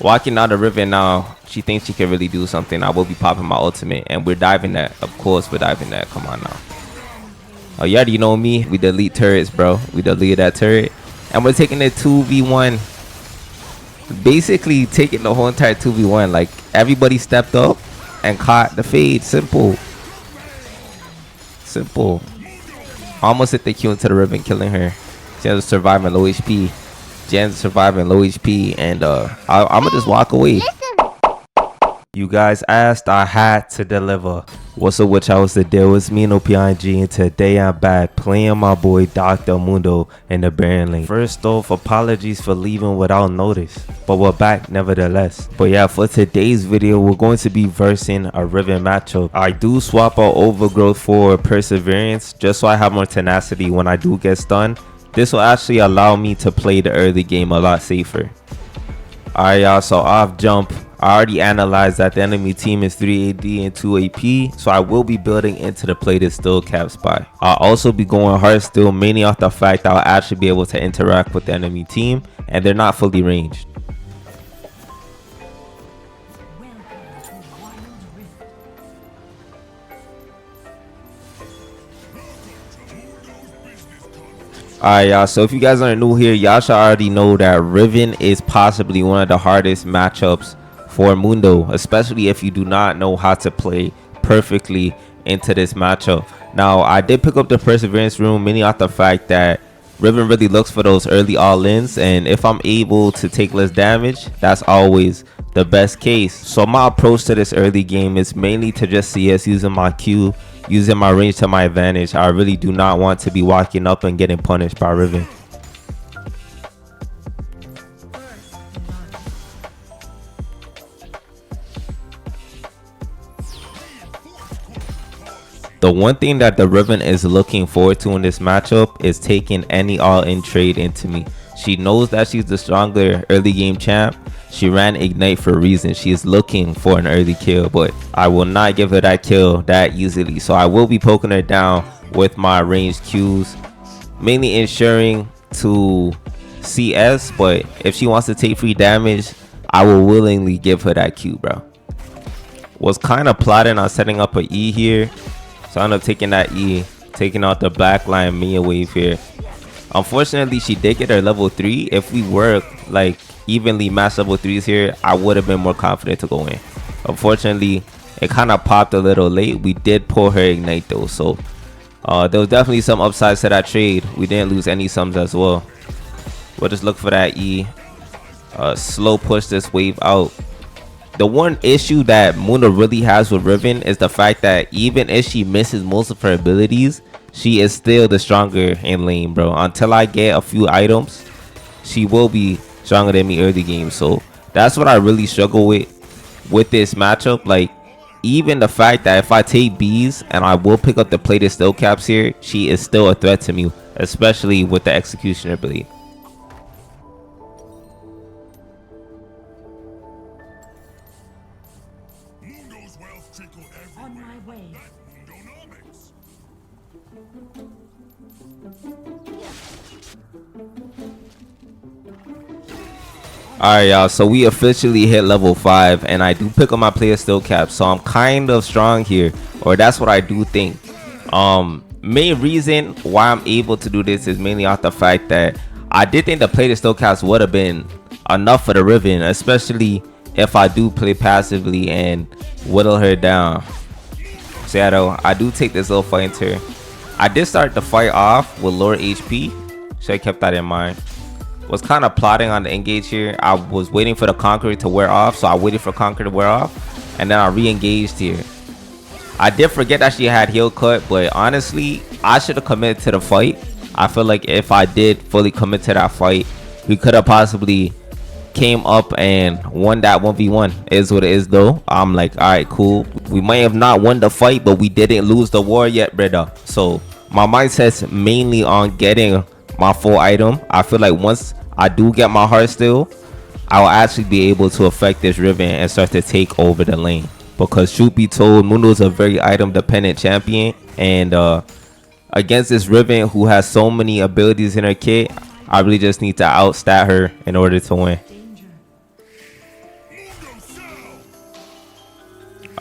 Walking out of Riven now, she thinks she can really do something. I will be popping my ultimate, and we're diving that. Of course, we're diving that. Come on now. Oh, you already know me. We delete turrets, bro. We deleted that turret, and we're taking it 2v1. Basically, taking the whole entire 2v1. Like everybody stepped up and caught the fade. Simple. Simple. Almost hit the Q into the Riven, killing her. She has to survive in low HP. Jan's surviving low HP, and I'm gonna just walk away. You guys asked, I had to deliver. What's up with y'all? What's the deal? It's me, Nopings, and today I'm back playing my boy Dr. Mundo in the Baron lane. First off, apologies for leaving without notice, but we're back nevertheless. But yeah, for today's video, we're going to be versing a Riven matchup. I do swap out Overgrowth for Perseverance just so I have more tenacity when I do get stunned. This will actually allow me to play the early game a lot safer. Alright y'all, so off jump, I already analyzed that the enemy team is 3 AD and 2 AP, so I will be building into the plated steel cap spy. I'll also be going hard still, mainly off the fact that I'll actually be able to interact with the enemy team and they're not fully ranged. Alright y'all, so if you guys aren't new here, y'all should already know that Riven is possibly one of the hardest matchups for Mundo, especially if you do not know how to play perfectly into this matchup. Now, I did pick up the Perseverance room mainly off the fact that Riven really looks for those early all-ins, and if I'm able to take less damage, that's always the best case. So my approach to this early game is mainly to just CS using my Q, using my range to my advantage. I really do not want to be walking up and getting punished by Riven. The one thing that the Riven is looking forward to in this matchup is taking any all-in trade into me. She knows that she's the stronger early game champ. She ran Ignite for a reason. She is looking for an early kill, but I will not give her that kill that easily. So I will be poking her down with my ranged Qs, mainly ensuring to CS, but if she wants to take free damage, I will willingly give her that Q, bro. Was kind of plotting on setting up a E here, so I ended up taking that E, taking out the black line Mia wave here. Unfortunately, she did get her level 3. If we were like evenly matched level 3s here, I would have been more confident to go in. Unfortunately, it kind of popped a little late. We did pull her Ignite though, so there was definitely some upsides to that trade. We didn't lose any sums as well. We'll just look for that E, slow push this wave out. The one issue that Mundo really has with Riven is the fact that even if she misses most of her abilities, she is still the stronger in lane, bro. Until I get a few items, she will be stronger than me early game. So that's what I really struggle with this matchup. Like, even the fact that if I take Bs and I will pick up the plated steel caps here, she is still a threat to me, especially with the executioner ability. On my way. Alright y'all, so we officially hit level 5 and I do pick up my player steel cap, so I'm kind of strong here, or that's what I do think. Main reason why I'm able to do this is mainly off the fact that I did think the player steel caps would have been enough for the Riven, especially if I do play passively and whittle her down. So yeah, though, I do take this little fight into her. I did start the fight off with lower HP, so I kept that in mind. Was kind of plotting on the engage here. I was waiting for the Conqueror to wear off, so I waited for Conqueror to wear off, and then I re-engaged here. I did forget that she had heal cut, but honestly, I should have committed to the fight. I feel like if I did fully commit to that fight, we could have possibly came up and won that 1v1. Is what it is though. I'm like, all right, cool. We might have not won the fight, but we didn't lose the war yet, brother. So my mindset's mainly on getting my full item. I feel like once I do get my heart still, I will actually be able to affect this Riven and start to take over the lane. Because truth be told, Mundo is a very item dependent champion, and against this Riven who has so many abilities in her kit, I really just need to outstat her in order to win.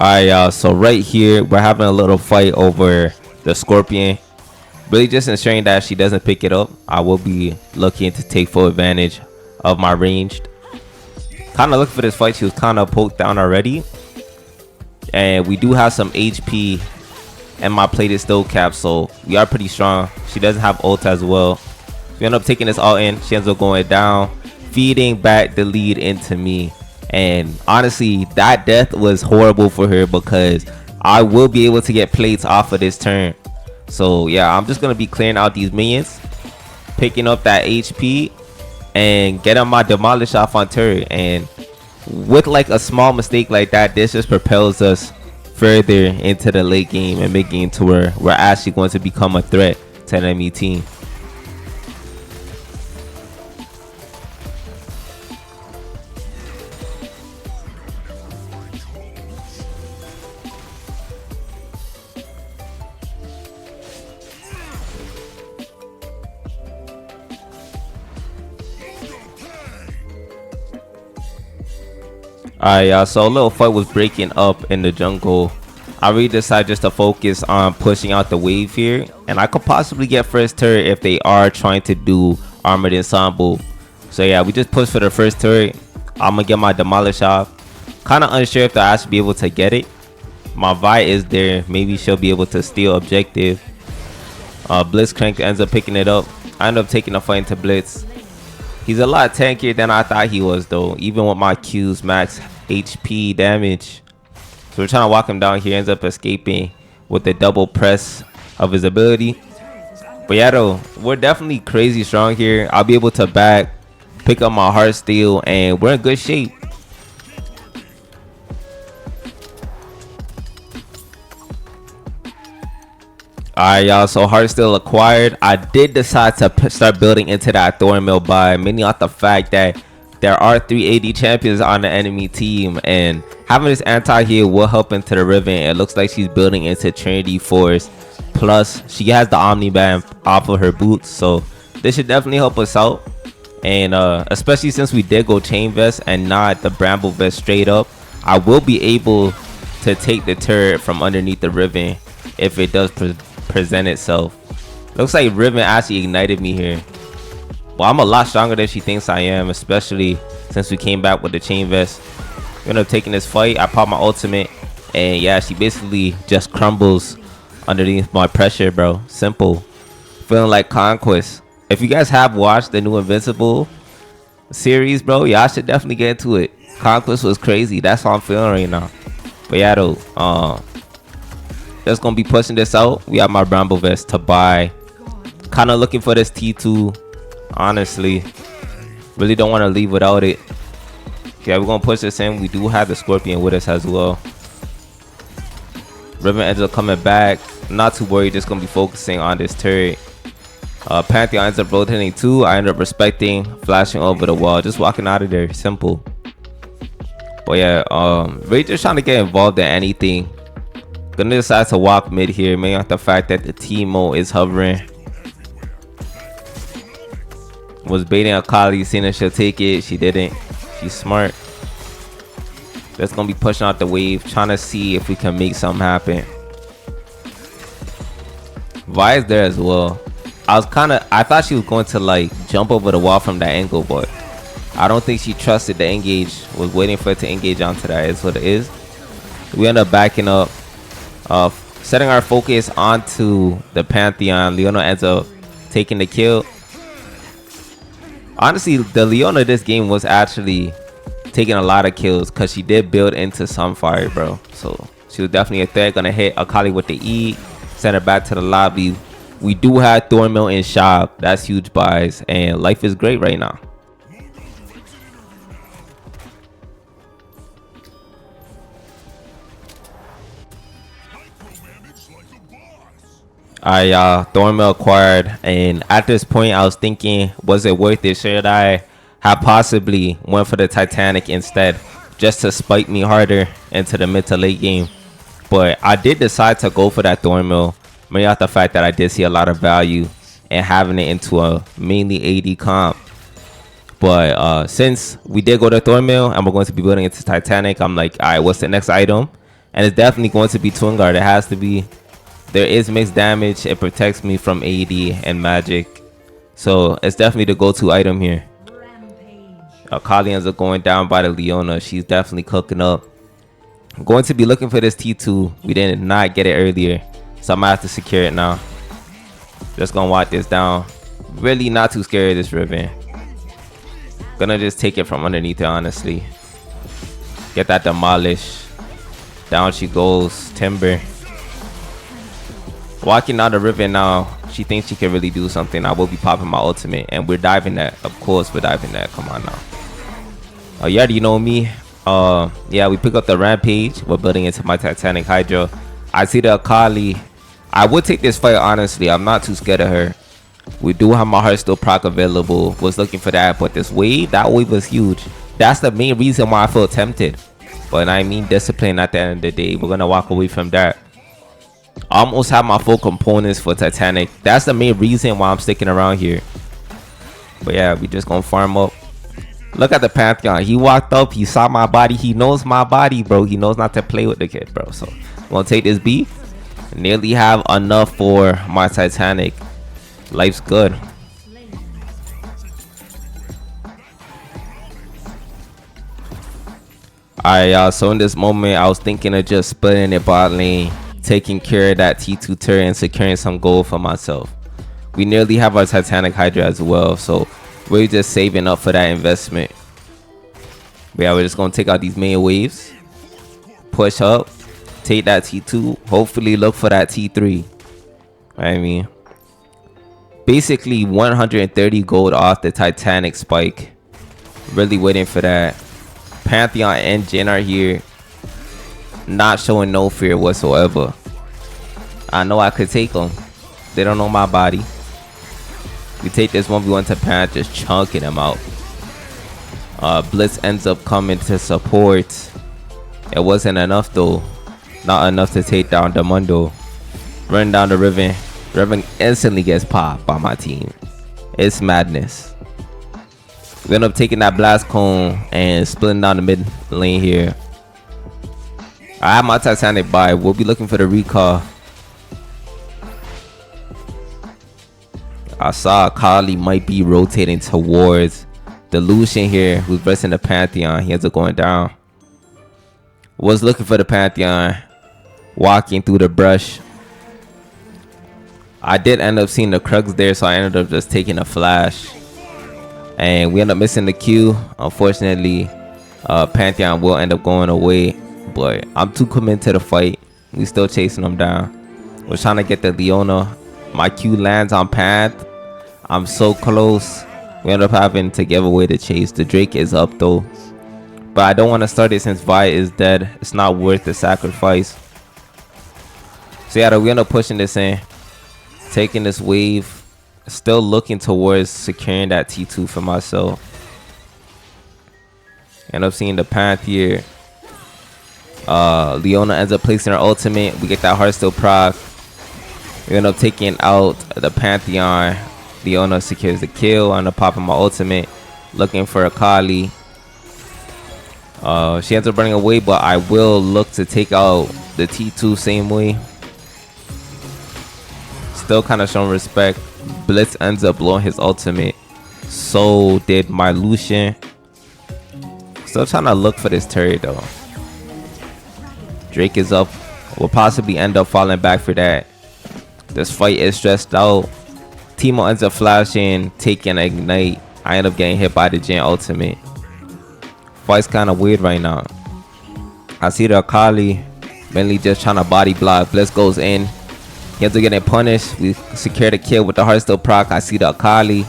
Alright, y'all. So right here, we're having a little fight over the Scorpion. Really just ensuring that she doesn't pick it up. I will be looking to take full advantage of my ranged. Kind of looking for this fight. She was kind of poked down already. And we do have some HP. And my plate is still capped. So we are pretty strong. She doesn't have ult as well. We end up taking this all in. She ends up going down. Feeding back the lead into me. And honestly, that death was horrible for her because I will be able to get plates off of this turn. So yeah, I'm just gonna be clearing out these minions, picking up that HP, and getting my demolish off on turret. And with like a small mistake like that, this just propels us further into the late game and making it to where we're actually going to become a threat to an enemy team. Alright, y'all, so a little fight was breaking up in the jungle. I really decided just to focus on pushing out the wave here, and I could possibly get first turret if they are trying to do armored ensemble. So yeah, we just pushed for the first turret. I'm gonna get my demolish off. Kind of unsure if I should be able to get it. My Vi is there. Maybe she'll be able to steal objective. Blitzcrank ends up picking it up. I end up taking the fight into Blitz. He's a lot tankier than I thought he was though, even with my Q's max HP damage. So we're trying to walk him down here. Ends up escaping with the double press of his ability. But yeah though, we're definitely crazy strong here. I'll be able to back, pick up my heart steal, and we're in good shape. Alright, y'all, so heart still acquired. I did decide to start building into that Thornmill buy, mainly off the fact that there are 3 AD champions on the enemy team, and having this anti-heal will help into the Riven. It looks like she's building into Trinity Force, plus she has the Omni Band off of her boots, so this should definitely help us out. And especially since we did go Chain Vest and not the Bramble Vest straight up, I will be able to take the turret from underneath the Riven if it does present itself. Looks like Riven actually ignited me here. Well, I'm a lot stronger than she thinks I am, especially since we came back with the Chain Vest. We end up taking this fight. I pop my ultimate, and yeah, she basically just crumbles underneath my pressure, bro. Simple. Feeling like Conquest. If you guys have watched the new Invincible series, bro, y'all should definitely get into it. Conquest was crazy. That's how I'm feeling right now. But yeah though, just gonna be pushing this out. We have my Bramble Vest to buy. Kind of looking for this T2, honestly. Really don't want to leave without it. Yeah, we're gonna push this in. We do have the Scorpion with us as well. Riven ends up coming back. Not too worried, just gonna be focusing on this turret. Pantheon ends up rotating too. I end up respecting, flashing over the wall, just walking out of there. Simple. But yeah, really just trying to get involved in anything. Gonna decide to walk mid here, mainly off the fact that the Teemo is hovering. Was baiting Akali, seeing if she'll take it. She didn't. She's smart. That's gonna be pushing out the wave, trying to see if we can make something happen. Vi is there as well. I thought she was going to like jump over the wall from that angle, but I don't think she trusted the engage. Was waiting for it to engage onto that. Is what it is. We end up backing up, setting our focus onto the Pantheon. Leona ends up taking the kill. Honestly, the Leona this game was actually taking a lot of kills because she did build into Sunfire, bro. So she was definitely a threat. Gonna hit Akali with the E, send her back to the lobby. We do have Thornmill in shop. That's huge buys, and life is great right now. Alright, y'all, Thornmill acquired, and at this point I was thinking, was it worth it? Should I have possibly went for the Titanic instead, just to spike me harder into the mid to late game? But I did decide to go for that Thornmill, mainly off the fact that I did see a lot of value in having it into a mainly AD comp. But since we did go to Thornmill and we're going to be building into Titanic, I'm like, alright, what's the next item? And it's definitely going to be twin guard. It has to be. There is mixed damage. It protects me from AD and magic. So it's definitely the go-to item here. Kali ends up going down by the Leona. She's definitely cooking up. I'm going to be looking for this T2. We did not get it earlier, so I'm gonna have to secure it now. Just gonna walk this down. Really not too scared of this Riven. Gonna just take it from underneath it, honestly. Get that demolished. Down she goes. Timber. Walking out the Riven now. She thinks she can really do something. I will be popping my ultimate, and we're diving that. Of course we're diving that. Come on now. Oh, you already know me. Yeah, we pick up the Rampage. We're building into my Titanic Hydra. I see the Akali. I would take this fight, honestly. I'm not too scared of her. We do have my Heartstone proc available. Was looking for that, but this wave, that wave was huge. That's the main reason why I feel tempted. But I mean, discipline at the end of the day. We're gonna walk away from that. I almost have my full components for Titanic. That's the main reason why I'm sticking around here. But yeah, we just gonna farm up. Look at the Pantheon. He walked up. He saw my body. He knows my body, bro. He knows not to play with the kid, bro. So I'm gonna take this beef. Nearly have enough for my Titanic. Life's good. Alright, y'all. So in this moment, I was thinking of just splitting it bot lane, taking care of that T2 turret, and securing some gold for myself. We nearly have our Titanic Hydra as well, so we're just saving up for that investment. But yeah, we're just gonna take out these main waves, push up, take that T2, hopefully look for that T3. I mean, basically 130 gold off the Titanic spike. Really waiting for that. Pantheon and Jhin are here, not showing no fear whatsoever. I know I could take them. They don't know my body. We take this 1v1 to Pan, just chunking him out. Blitz ends up coming to support. It wasn't enough though. Not enough to take down the Mundo. Running down the Riven. Riven instantly gets popped by my team. It's madness. We end up taking that blast cone and splitting down the mid lane here. I have my Titanic buy. We'll be looking for the recall. I saw Kali might be rotating towards the Lucian here, who's versing the Pantheon. He ends up going down. Was looking for the Pantheon, walking through the brush. I did end up seeing the Krugs there, so I ended up just taking a flash. And we end up missing the Q. Unfortunately, Pantheon will end up going away. But I'm too committed to the fight. We still chasing them down. We're trying to get the Leona. My Q lands on path. I'm so close. We end up having to give away the chase. The Drake is up though. But I don't want to start it since Vi is dead. It's not worth the sacrifice. So yeah, we end up pushing this in. Taking this wave. Still looking towards securing that T2 for myself. End up seeing the path here. Leona ends up placing her ultimate. We get that Heartstone proc. We end up taking out the Pantheon. Leona secures the kill. I end up popping my ultimate. Looking for a Kali. She ends up running away, but I will look to take out the T2 same way. Still kind of showing respect. Blitz ends up blowing his ultimate. So did my Lucian. Still trying to look for this turret though. Drake is up. Will possibly end up falling back for that. This fight is stressed out. Teemo ends up flashing, taking ignite. I end up getting hit by the Jhin ultimate. Fight's kind of weird right now. I see the Akali mainly just trying to body block. Blitz goes in. He ends up getting punished. We secure the kill with the Heartstone proc. I see the Akali.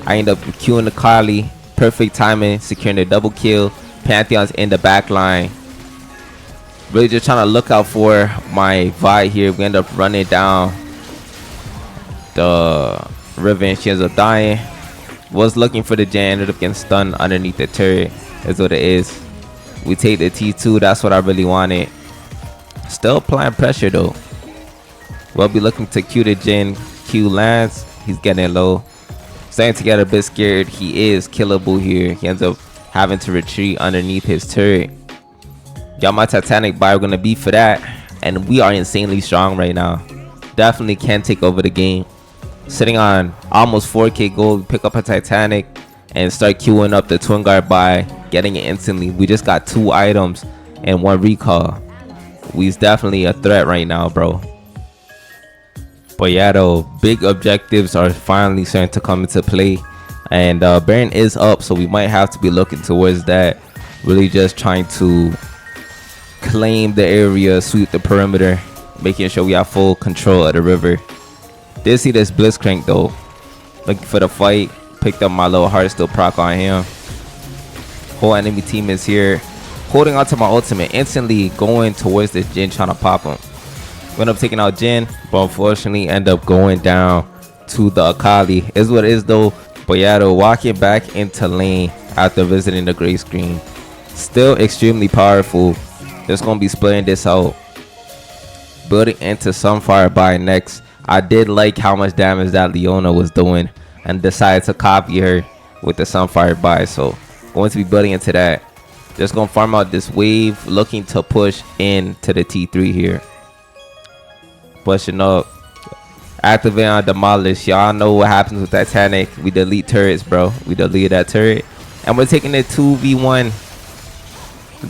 I end up queuing the Akali. Perfect timing, securing the double kill. Pantheon's in the back line. Really just trying to look out for my Vi here. We end up running down the Riven. She ends up dying. Was looking for the Jhin. Ended up getting stunned underneath the turret. That's what it is. We take the T2. That's what I really wanted. Still applying pressure though. We'll be looking to Q the Jhin. Q lands. He's getting low. Starting to get a bit scared. He is killable here. He ends up having to retreat underneath his turret. Y'all, my Titanic buy, we're gonna be for that. And we are insanely strong right now. Definitely can take over the game. Sitting on almost 4k gold, pick up a Titanic and start queuing up the twin guard buy, getting it instantly. We just got 2 items and 1 recall. We's definitely a threat right now, bro. But yeah, though, big objectives are finally starting to come into play. And Baron is up, so we might have to be looking towards that. Really just trying to claim the area, sweep the perimeter, making sure we have full control of the river. Did see this Blitzcrank though, looking for the fight. Picked up my little heart still proc on him. Whole enemy team is here, holding on to my ultimate, instantly going towards this Jin, trying to pop him. Went up taking out Jin, but unfortunately end up going down to the Akali. Is what it is though. But yeah, though, walking back into lane after visiting the gray screen, still extremely powerful. Just gonna be splitting this out, building into Sunfire by next. I did like how much damage that Leona was doing and decided to copy her with the Sunfire buy, so going to be building into that. Just gonna farm out this wave, looking to push into the T3 here. Pushing up, activate on demolish. Y'all know what happens with Titanic. We delete turrets, bro. We delete that turret and we're taking it 2v1.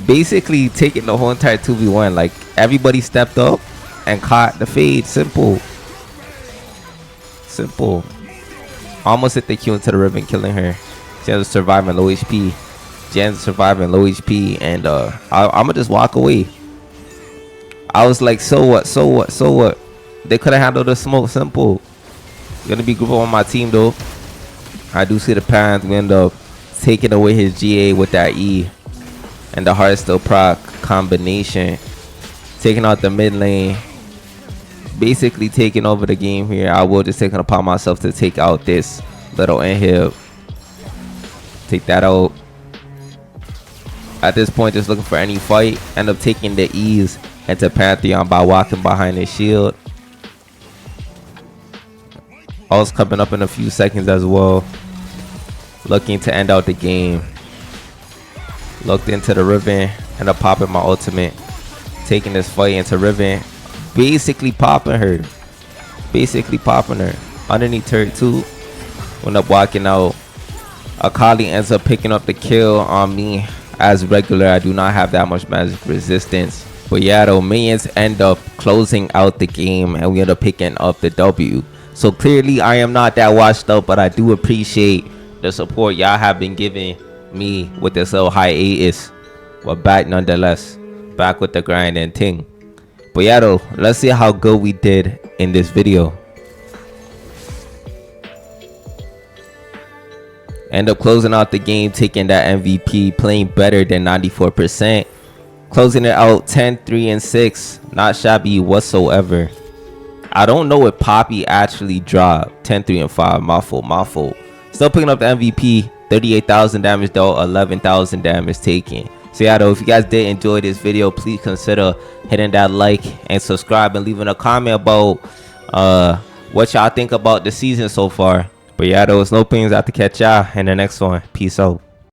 Basically taking the whole entire 2v1. Like, everybody stepped up and caught the fade. Simple. Almost hit the Q into the Riven, killing her. She has surviving low HP. Jen's surviving low HP, and I'm gonna just walk away. I was like, so what? They could have handled the smoke. Simple. Gonna be group on my team though. I do see the Pans. We end up taking away his GA with that E and the hard still proc combination, taking out the mid lane, basically taking over the game here. I will just take it upon myself to take out this little inhib. Take that out. At this point, just looking for any fight. End up taking the ease into Pantheon by walking behind his shield. All's coming up in a few seconds as well. Looking to end out the game. Looked into the Riven, end up popping my ultimate, taking this fight into Riven, basically popping her underneath turret 2. End up walking out. Akali ends up picking up the kill on me. As regular, I do not have that much magic resistance, but yeah, though, minions end up closing out the game and we end up picking up the W. So clearly I am not that washed up, but I do appreciate the support y'all have been giving me with this little hiatus. But back nonetheless, back with the grind and ting. But yeah, though, let's see how good we did in this video. End up closing out the game, taking that MVP, playing better than 94%, closing it out 10-3-6. Not shabby whatsoever. I don't know if Poppy actually dropped 10-3-5. My fault. Still picking up the MVP. 38,000 damage though, 11,000 damage taken. So yeah, though, if you guys did enjoy this video, please consider hitting that like and subscribe and leaving a comment about what y'all think about the season so far. But yeah, though, it's Nopings. I have to catch y'all in the next one. Peace out.